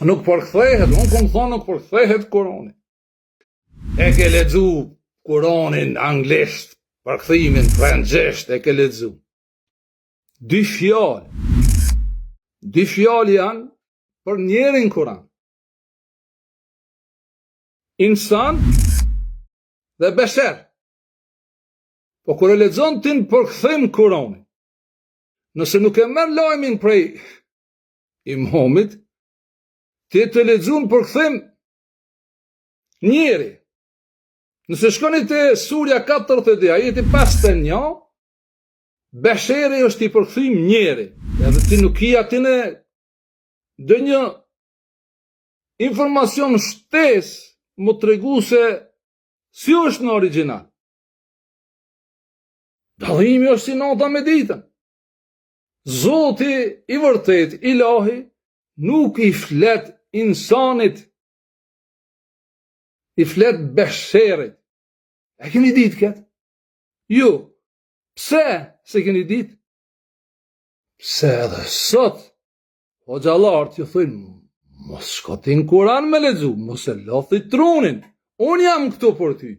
Nuk përkthehet, unë kom thonë nuk përkthehet Kurani. E ke lexu Kuranin anglisht, përkthimin frëngjisht e ke lexu. Dy fjalë janë për njerin Kur'an. Insan dhe besher. Po kur e lexon ti në përkthim Kur'anin, nëse nuk e merr lajmin prej imamit, ti të lexon përkthim njeri. Nëse shkoni te surja 40, ajeti 51, besheri është i përkthim njeri. Edhe ti nuk i atine dë një informacion shtes më të regu se si është në original. Dallimi është si nata me ditën. Zoti i vërtet, Ilahi, nuk i flet insanit, i flet besherit. E keni ditë këtë? Jo. Pse se keni ditë? Pse edhe sot, hoxhallarët ju thujnë, mos shkotin Kur'an me lexu, mos e lothi trunin. Unë jam këtu për ty.